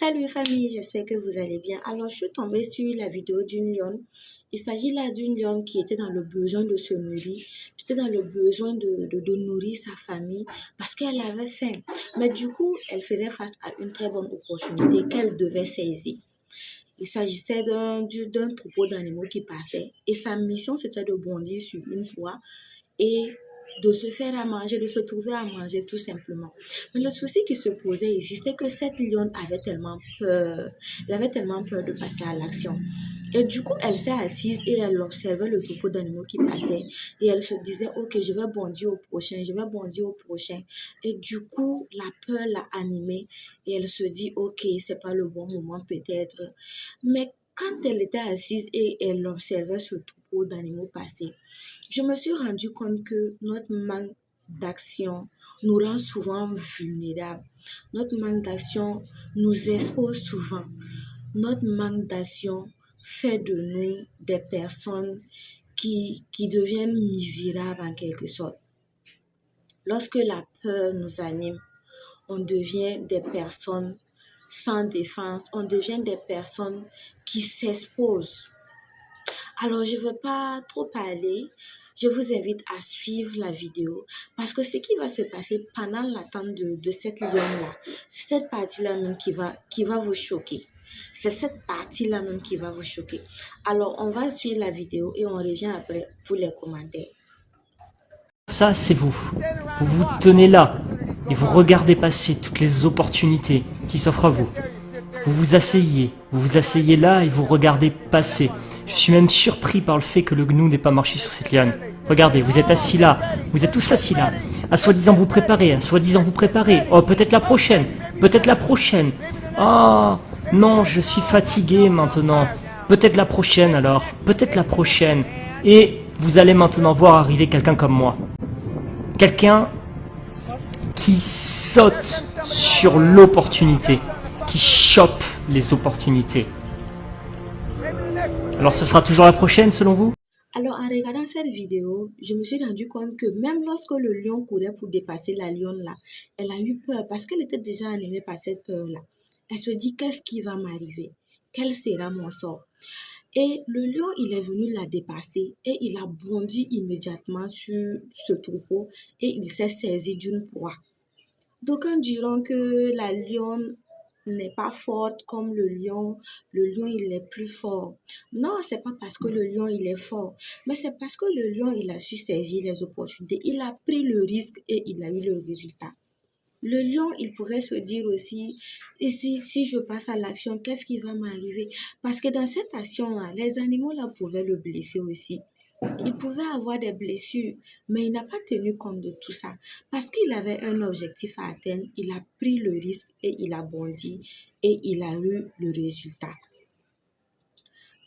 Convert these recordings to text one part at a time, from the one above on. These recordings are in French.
Salut famille, j'espère que vous allez bien. Alors, je suis tombée sur la vidéo d'une lionne. Il s'agit là d'une lionne qui était dans le besoin de se nourrir, qui était dans le besoin de nourrir sa famille parce qu'elle avait faim. Mais du coup, elle faisait face à une très bonne opportunité qu'elle devait saisir. Il s'agissait d'un troupeau d'animaux qui passait et sa mission c'était de bondir sur une proie et de se faire à manger, de se trouver à manger tout simplement. Mais le souci qui se posait ici, c'est que cette lionne avait tellement peur, elle avait tellement peur de passer à l'action. Et du coup, elle s'est assise et elle observait le troupeau d'animaux qui passait et elle se disait, ok, je vais bondir au prochain, je vais bondir au prochain. Et du coup, la peur l'a animée et elle se dit, ok, c'est pas le bon moment peut-être. Mais quand elle était assise et elle observait ce troupeau d'animaux passer, je me suis rendu compte que notre manque d'action nous rend souvent vulnérables. Notre manque d'action nous expose souvent. Notre manque d'action fait de nous des personnes qui deviennent misérables en quelque sorte. Lorsque la peur nous anime, on devient des personnes sans défense, on devient des personnes qui s'exposent. Alors, je ne veux pas trop parler. Je vous invite à suivre la vidéo parce que ce qui va se passer pendant l'attente de cette lionne-là, c'est cette partie-là même qui va vous choquer. C'est cette partie-là même qui va vous choquer. Alors, on va suivre la vidéo et on revient après pour les commentaires. Ça, c'est vous. Vous vous tenez là et vous regardez passer toutes les opportunités qui s'offrent à vous. Vous vous asseyez là et vous regardez passer. Je suis même surpris par le fait que le gnou n'ait pas marché sur cette liane. Regardez, vous êtes assis là, vous êtes tous assis là, à soi-disant vous préparer, Oh, peut-être la prochaine, Oh, non, je suis fatigué maintenant. Peut-être la prochaine alors, peut-être la prochaine. Et vous allez maintenant voir arriver quelqu'un comme moi. Quelqu'un qui saute sur l'opportunité, qui chope les opportunités. Alors ce sera toujours la prochaine selon vous? Alors, en regardant cette vidéo, je me suis rendu compte que même lorsque le lion courait pour dépasser la lionne là, elle a eu peur parce qu'elle était déjà animée par cette peur-là. Elle se dit, qu'est-ce qui va m'arriver? Quel sera mon sort? Et le lion, il est venu la dépasser et il a bondi immédiatement sur ce troupeau et il s'est saisi d'une proie. D'aucuns diront que la lionne n'est pas forte comme le lion il est plus fort. Non, c'est pas parce que le lion il est fort, mais c'est parce que le lion il a su saisir les opportunités, il a pris le risque et il a eu le résultat. Le lion, il pouvait se dire aussi, et si je passe à l'action, qu'est-ce qui va m'arriver? Parce que dans cette action-là, les animaux-là pouvaient le blesser aussi. Il pouvait avoir des blessures, mais il n'a pas tenu compte de tout ça. Parce qu'il avait un objectif à atteindre, il a pris le risque et il a bondi et il a eu le résultat.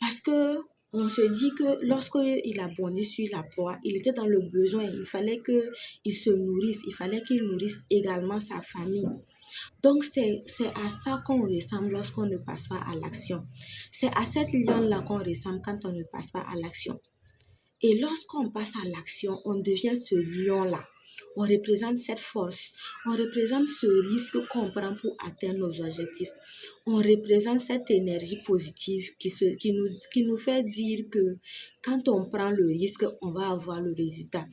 Parce que on se dit que lorsqu'il a bondi sur la proie, il était dans le besoin. Il fallait qu'il se nourrisse, il fallait qu'il nourrisse également sa famille. Donc, c'est à ça qu'on ressemble lorsqu'on ne passe pas à l'action. C'est à cette lion-là qu'on ressemble quand on ne passe pas à l'action. Et lorsqu'on passe à l'action, on devient ce lion-là. On représente cette force. On représente ce risque qu'on prend pour atteindre nos objectifs. On représente cette énergie positive qui nous fait dire que quand on prend le risque, on va avoir le résultat.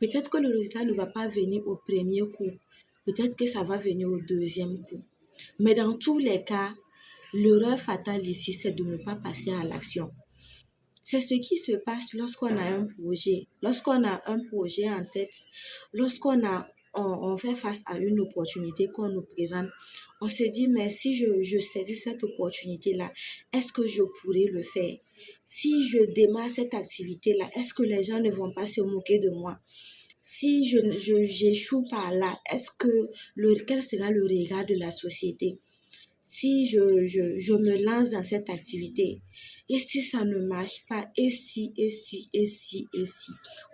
Peut-être que le résultat ne va pas venir au premier coup. Peut-être que ça va venir au deuxième coup. Mais dans tous les cas, l'erreur fatale ici, c'est de ne pas passer à l'action. C'est ce qui se passe lorsqu'on a un projet. Lorsqu'on a un projet en tête, on fait face à une opportunité qu'on nous présente, on se dit, mais si je saisis cette opportunité-là, est-ce que je pourrais le faire? Si je démarre cette activité-là, est-ce que les gens ne vont pas se moquer de moi? Si j'échoue par là, quel sera le regard de la société? Si je me lance dans cette activité, et si ça ne marche pas, et si,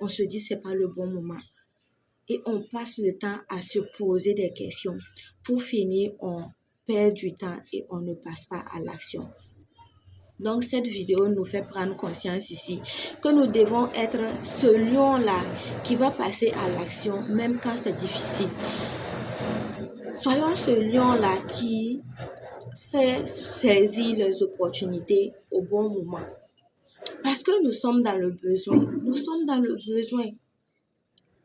on se dit c'est pas le bon moment. Et on passe le temps à se poser des questions. Pour finir, on perd du temps et on ne passe pas à l'action. Donc, cette vidéo nous fait prendre conscience ici que nous devons être ce lion-là qui va passer à l'action même quand c'est difficile. Soyons ce lion-là qui c'est saisir les opportunités au bon moment. Parce que nous sommes dans le besoin. Nous sommes dans le besoin.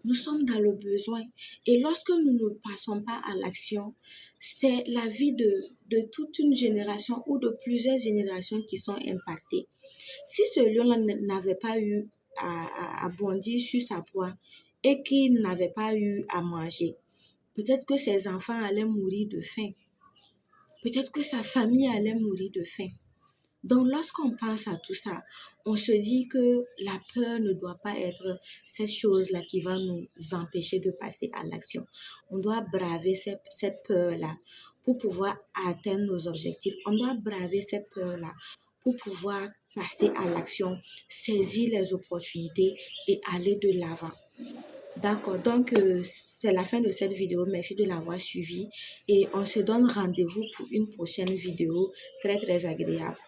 Nous sommes dans le besoin. Et lorsque nous ne passons pas à l'action, c'est la vie de toute une génération ou de plusieurs générations qui sont impactées. Si ce lion-là n'avait pas eu à bondir sur sa proie et qu'il n'avait pas eu à manger, peut-être que ses enfants allaient mourir de faim. Peut-être que sa famille allait mourir de faim. Donc, lorsqu'on pense à tout ça, on se dit que la peur ne doit pas être cette chose-là qui va nous empêcher de passer à l'action. On doit braver cette peur-là pour pouvoir atteindre nos objectifs. On doit braver cette peur-là pour pouvoir passer à l'action, saisir les opportunités et aller de l'avant. D'accord, donc c'est la fin de cette vidéo. Merci de l'avoir suivi et on se donne rendez-vous pour une prochaine vidéo très agréable.